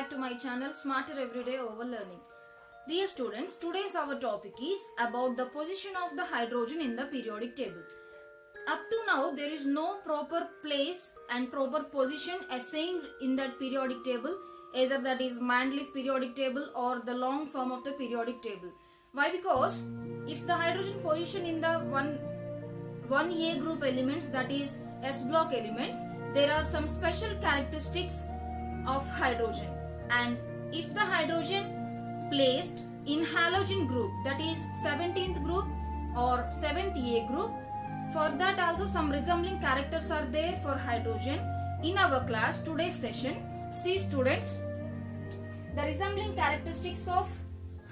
back to my channel Smarter Everyday Over Learning. Dear students, today's our topic is about the position of the hydrogen in the periodic table. Up to now, there is no proper place and proper position assigned in that periodic table, either that is Mendeleev periodic table or the long form of the periodic table. Why? Because if the hydrogen position in the 1A group elements, that is S block elements, there are some special characteristics of hydrogen, and if the hydrogen placed in halogen group, that is 17th group or 7th A group, for that also some resembling characters are there for hydrogen. In our class today's session, see students, the resembling characteristics of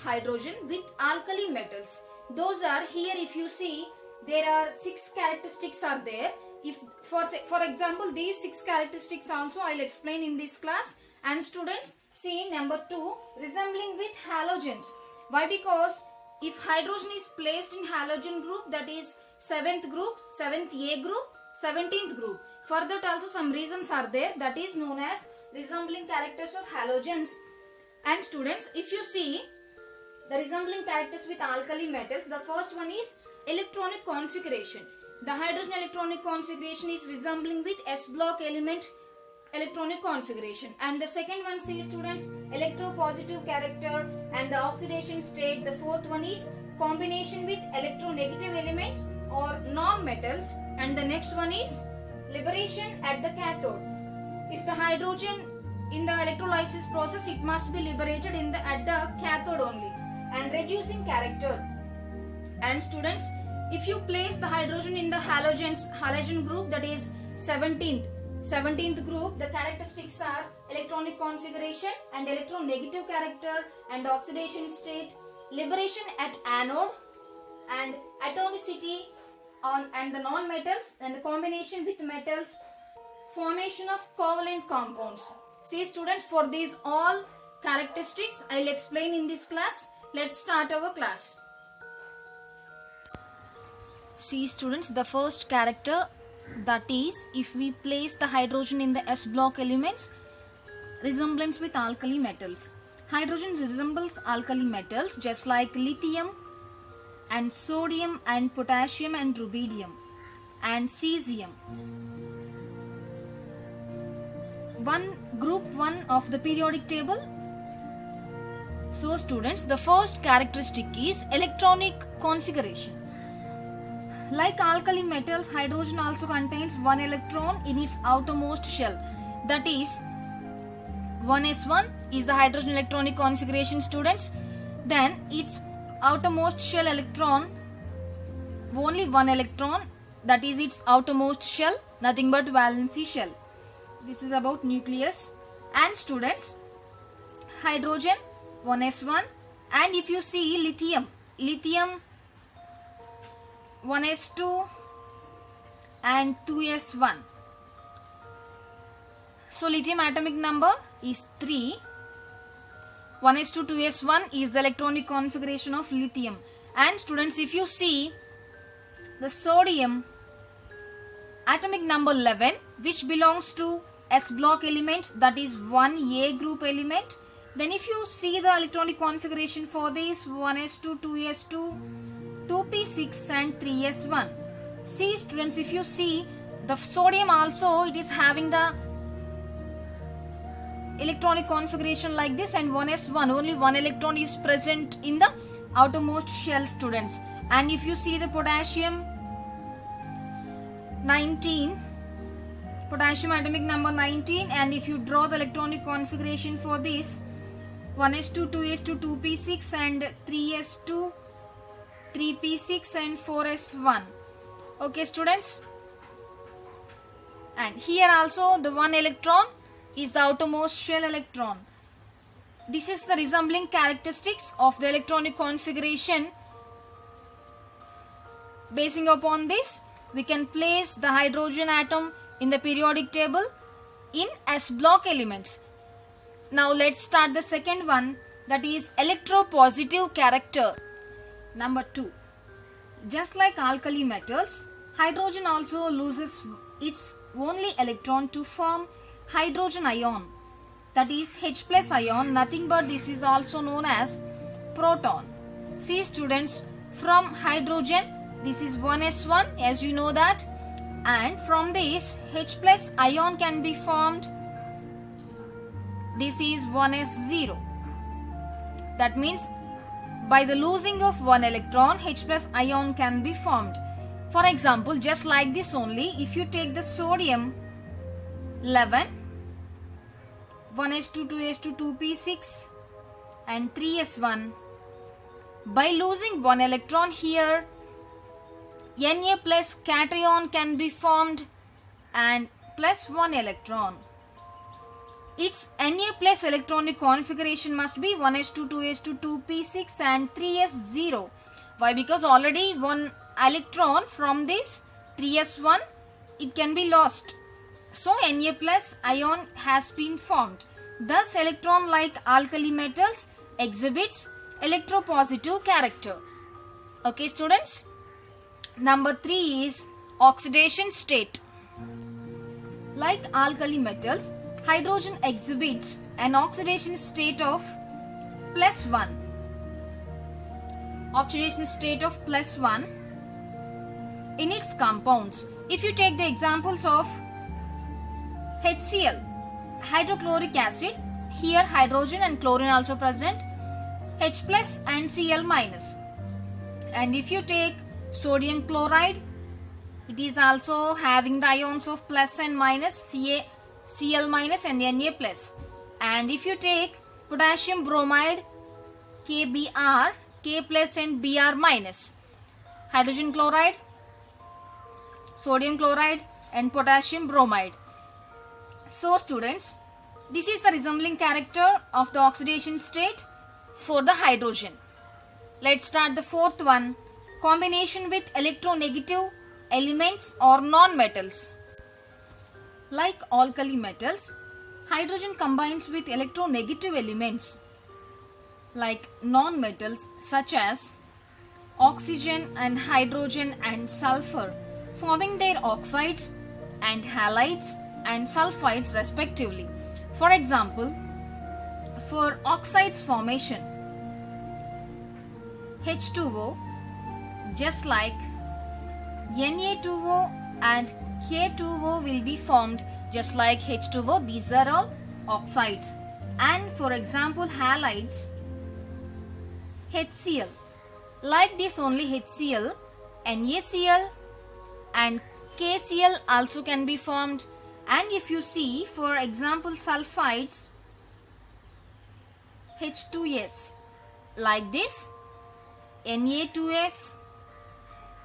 hydrogen with alkali metals. Those are here. If you see, there are 6 characteristics are there. If for example, these 6 characteristics also I'll explain in this class. And students, see number 2, resembling with halogens. Why? Because if hydrogen is placed in halogen group, that is 7th group, 7th A group, 17th group, for that also some reasons are there, that is known as resembling characters of halogens. And students, if you see the resembling characters with alkali metals, the first one is electronic configuration. The hydrogen electronic configuration is resembling with S block element electronic configuration. And the second one, see students, electropositive character and the oxidation state. The fourth one is combination with electronegative elements or non-metals. And the next one is liberation at the cathode. If the hydrogen in the electrolysis process, it must be liberated at the cathode only. And reducing character. And students, if you place the hydrogen in the halogen group, that is 17th group, the characteristics are electronic configuration and electronegative character and oxidation state, liberation at anode and atomicity and the non-metals, and the combination with metals, formation of covalent compounds. See students, for these all characteristics I will explain in this class. Let's start our class. See students, the first character, that is if we place the hydrogen in the S block elements, resemblance with alkali metals. Hydrogen resembles alkali metals just like lithium and sodium and potassium and rubidium and cesium. Group 1 of the periodic table. So students, the first characteristic is electronic configuration. Like alkali metals, hydrogen also contains one electron in its outermost shell. That is 1s1 is the hydrogen electronic configuration, students. Then its outermost shell electron, only one electron, that is its outermost shell, nothing but valency shell. This is about nucleus. And students, hydrogen 1s1, and if you see lithium 1s2 and 2s1. So lithium atomic number is 3. 1s2 2s1 is the electronic configuration of lithium. And students, if you see the sodium atomic number 11, which belongs to S block elements, that is 1A group element. Then if you see the electronic configuration for this, 1s2 2s2, 2p6 and 3s1. See students, if you see the sodium also, it is having the electronic configuration like this, and 1s1, only one electron is present in the outermost shell, students. And if you see the potassium 19, potassium atomic number 19, and if you draw the electronic configuration for this, 1s2 2s2 2p6 and 3s2 3p6 and 4s1. Okay students, and here also the one electron is the outermost shell electron. This is the resembling characteristics of the electronic configuration. Basing upon this, we can place the hydrogen atom in the periodic table in S block elements. Now let's start the second one, that is electropositive character. Number 2. Just like alkali metals, hydrogen also loses its only electron to form hydrogen ion. that is H plus ion, nothing but this is also known as proton. See students, from hydrogen this is 1s1 as you know that, and from this H plus ion can be formed, this is 1s0. That means by the losing of one electron H plus ion can be formed. For example, just like this only, if you take the sodium 11, 1s2, 2s2, 2p6 and 3s1, by losing one electron here, Na plus cation can be formed and plus one electron. Its Na plus electronic configuration must be 1s2, 2s2, 2p6 and 3s0. Why? Because already one electron from this 3s1 it can be lost. So Na plus ion has been formed. Thus electron like alkali metals exhibits electropositive character. Okay students. Number 3 is oxidation state. Like alkali metals, hydrogen exhibits an oxidation state of +1. Oxidation state of +1 in its compounds. If you take the examples of HCl, hydrochloric acid, here hydrogen and chlorine also present, H plus and Cl minus. And if you take sodium chloride, it is also having the ions of plus and minus, Cl minus and Na plus. And if you take potassium bromide, KBr, K plus and Br minus, hydrogen chloride, sodium chloride and potassium bromide. So students, this is the resembling character of the oxidation state for the hydrogen. Let's start the fourth one, combination with electronegative elements or non-metals. Like alkali metals, hydrogen combines with electronegative elements like non-metals such as oxygen and hydrogen and sulfur, forming their oxides and halides and sulfides respectively. For example, for oxides formation, H2O, just like Na2O and K2O will be formed just like H2O. These are all oxides. And for example, halides, HCl. Like this only HCl, NaCl and KCl also can be formed. And if you see, for example, sulfides, H2S, like this, Na2S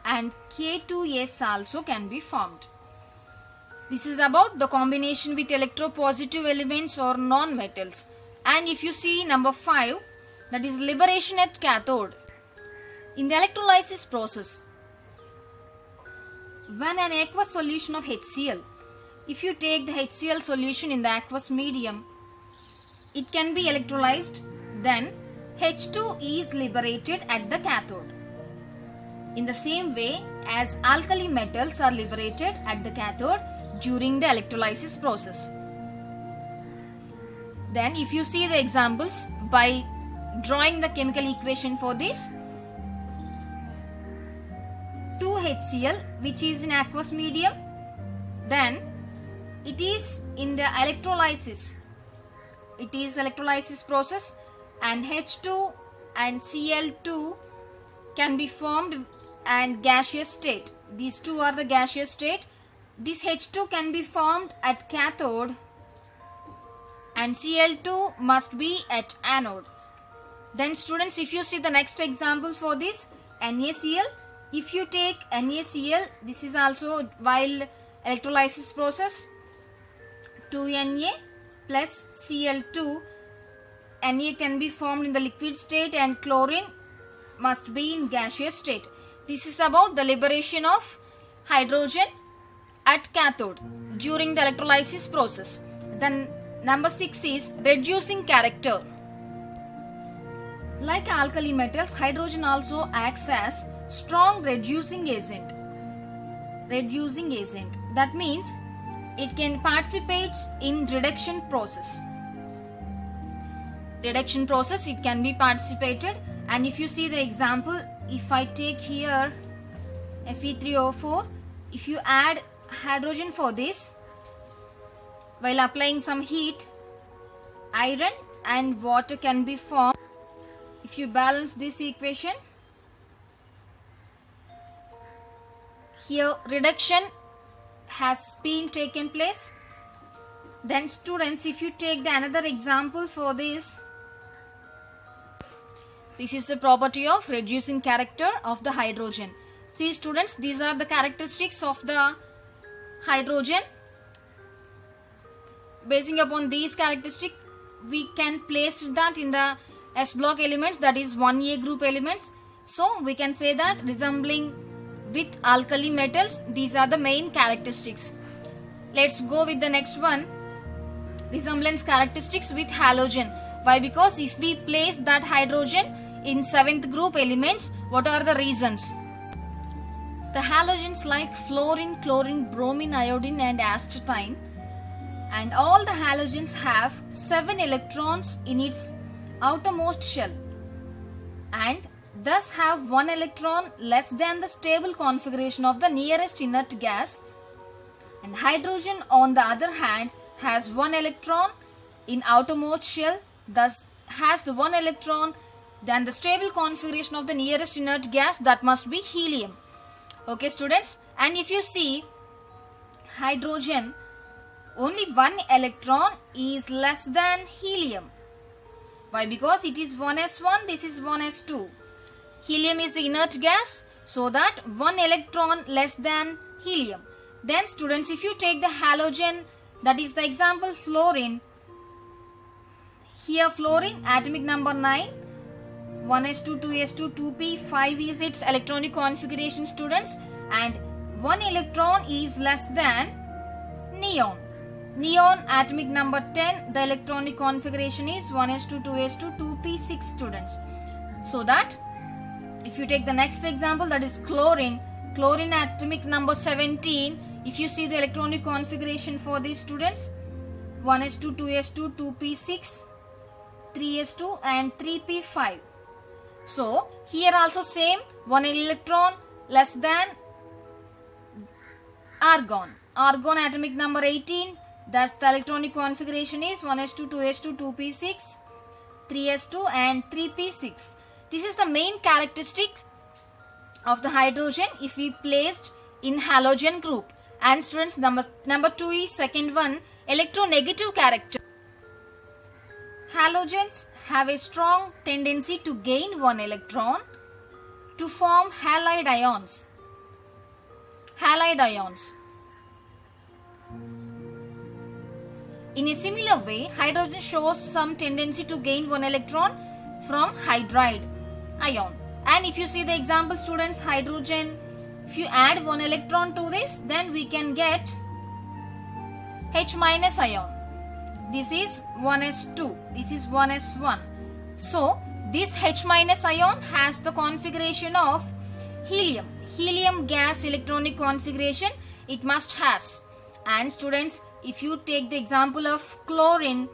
and K2S also can be formed. This is about the combination with electropositive elements or non-metals. And if you see number 5, that is liberation at cathode. In the electrolysis process, when an aqueous solution of HCl, if you take the HCl solution in the aqueous medium, it can be electrolyzed, then H2 is liberated at the cathode. In the same way as alkali metals are liberated at the cathode during the electrolysis process. Then if you see the examples by drawing the chemical equation for this, 2HCl which is in aqueous medium, then it is in the electrolysis. It is electrolysis process, and H2 and Cl2 can be formed and gaseous state. These two are the gaseous state. This H2 can be formed at cathode and Cl2 must be at anode. Then students, if you see the next example for this, NaCl, if you take NaCl, this is also while electrolysis process, 2Na plus Cl2, Na can be formed in the liquid state and chlorine must be in gaseous state. This is about the liberation of hydrogen at cathode during the electrolysis process. Then number 6 is reducing character. Like alkali metals, hydrogen also acts as strong reducing agent. Reducing agent. That means it can participate in reduction process. reduction process, it can be participated. And if you see the example, if I take here Fe3O4, if you add hydrogen for this, while applying some heat, iron and water can be formed. If you balance this equation, here reduction has been taken place. Then students, if you take another example for this, this is the property of reducing character of the hydrogen. See students, these are the characteristics of the hydrogen. Basing upon these characteristics, we can place that in the S block elements, that is 1A group elements. So we can say that resembling with alkali metals, these are the main characteristics. Let's go with the next one. Resemblance characteristics with halogen. Why? Because if we place that hydrogen in 7th group elements, what are the reasons? The halogens like fluorine, chlorine, bromine, iodine and astatine, and all the halogens have 7 electrons in its outermost shell and thus have 1 electron less than the stable configuration of the nearest inert gas, and hydrogen on the other hand has 1 electron in outermost shell, thus has the 1 electron than the stable configuration of the nearest inert gas, that must be helium. Okay students, and if you see hydrogen, only 1 electron is less than helium. Why? Because it is 1s1, this is 1s2. Helium is the inert gas, so that 1 electron less than helium. Then students, if you take the halogen, that is the example fluorine. Here fluorine, atomic number 9, 1s2, 2s2, 2p, 5 is its electronic configuration students, and 1 electron is less than neon. Neon, atomic number 10, the electronic configuration is 1s2, 2s2, 2p6 students. So that if you take the next example, that is chlorine. Chlorine, atomic number 17. If you see the electronic configuration for these students, 1s2, 2s2, 2p6, 3s2 and 3p5. So here also same, 1 electron less than argon. Argon, atomic number 18. That's the electronic configuration is 1s2, 2s2, 2p6, 3s2 and 3p6. This is the main characteristics of the hydrogen if we placed in halogen group. And students, number 2 is second one, electronegative character. Halogens have a strong tendency to gain 1 electron to form halide ions. Halide ions. In a similar way, hydrogen shows some tendency to gain 1 electron from hydride ion. And if you see the example students, hydrogen, if you add 1 electron to this, then we can get H minus ion. This is 1s2, this is 1s1. So this H minus ion has the configuration of helium. Helium gas electronic configuration it must has. And students, if you take the example of chlorine,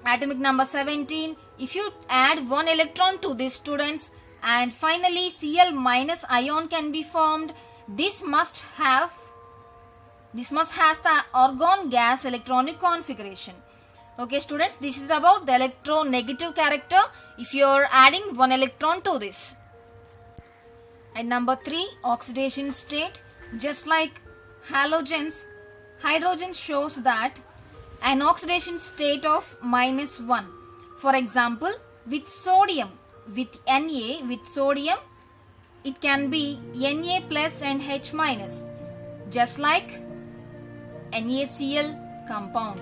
atomic number 17, if you add 1 electron to this students, and finally Cl minus ion can be formed, this must has the argon gas electronic configuration. Okay students, this is about the electronegative character if you are adding 1 electron to this. And number 3, oxidation state. Just like halogens, hydrogen shows that an oxidation state of -1. For example, with sodium, with Na, with sodium, it can be Na plus and H minus, just like NaCl compound.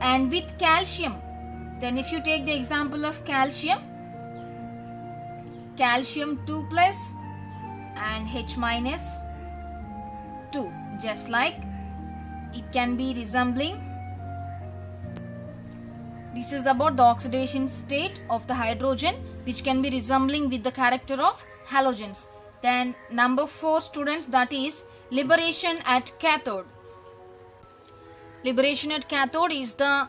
And with calcium, then if you take the example of calcium, calcium 2 plus and H minus 2, just like it can be resembling. This is about the oxidation state of the hydrogen, which can be resembling with the character of halogens. Then number 4 students, that is liberation at cathode. Liberation at cathode is the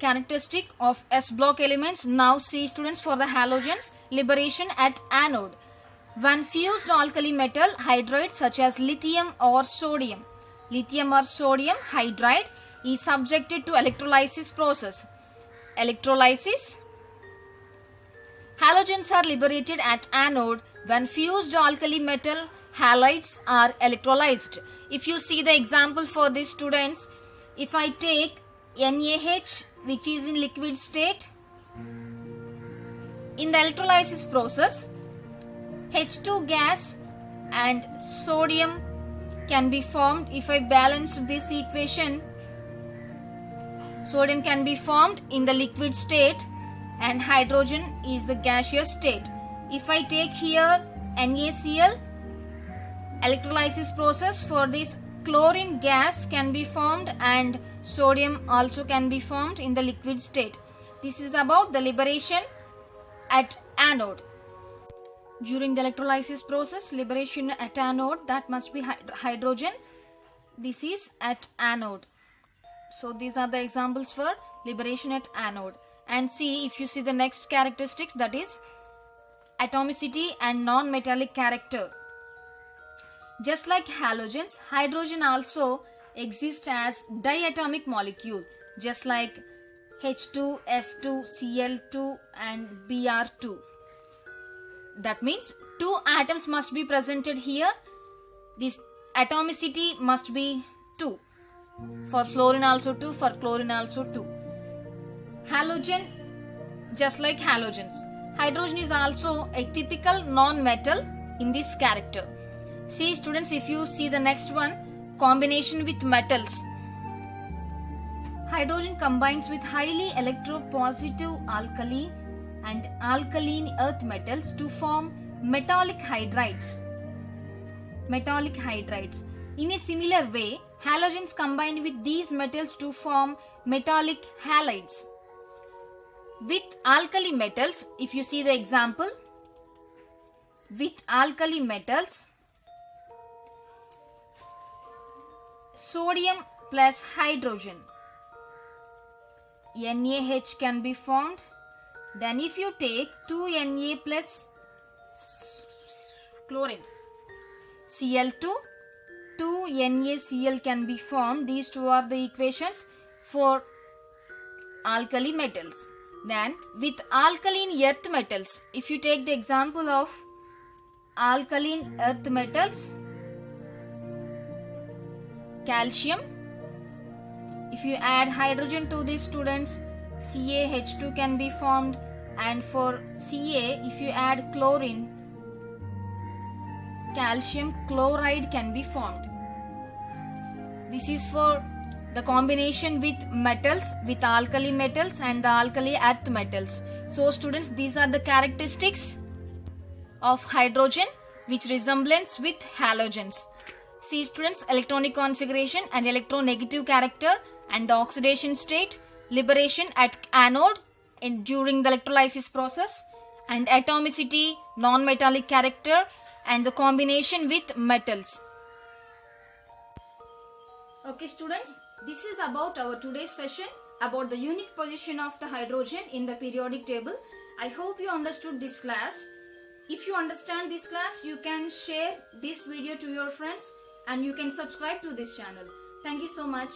characteristic of S block elements. Now see students, for the halogens, liberation at anode. When fused alkali metal hydride such as lithium or sodium hydride is subjected to electrolysis process. Halogens are liberated at anode when fused alkali metal halides are electrolyzed. If you see the example for these students, if I take NaH, which is in liquid state, in the electrolysis process, H2 gas and sodium can be formed. If I balance this equation, sodium can be formed in the liquid state and hydrogen is the gaseous state. If I take here NaCl, electrolysis process, for this chlorine gas can be formed and sodium also can be formed in the liquid state. This is about the liberation at anode. During the electrolysis process, liberation at anode, that must be hydrogen. This is at anode. So these are the examples for liberation at anode. And see, if you see the next characteristics, that is atomicity and non-metallic character. Just like halogens, hydrogen also exists as diatomic molecule, just like H2, F2, Cl2 and Br2. That means two atoms must be presented here. This atomicity must be 2. For fluorine also 2, for chlorine also 2. Halogen, just like halogens, hydrogen is also a typical non-metal in this character. See students, if you see the next one, combination with metals. Hydrogen combines with highly electropositive alkali and alkaline earth metals to form metallic hydrides. In a similar way, halogens combine with these metals to form metallic halides. With alkali metals, if you see the example, with alkali metals, sodium plus hydrogen, NaH can be formed. Then if you take 2Na plus chlorine, Cl2, 2NaCl can be formed. These two are the equations for alkali metals. Then with alkaline earth metals, if you take the example of alkaline earth metals, calcium, if you add hydrogen to these students, CaH2 can be formed, and for Ca, if you add chlorine, calcium chloride can be formed. This is for the combination with metals, with alkali metals and the alkali earth metals. So students, these are the characteristics of hydrogen which resemblance with halogens. See students, electronic configuration and electronegative character and the oxidation state, liberation at anode during the electrolysis process, and atomicity, non-metallic character and the combination with metals. Okay students, this is about our today's session about the unique position of the hydrogen in the periodic table. I hope you understood this class. If you understand this class, you can share this video to your friends and you can subscribe to this channel. Thank you so much.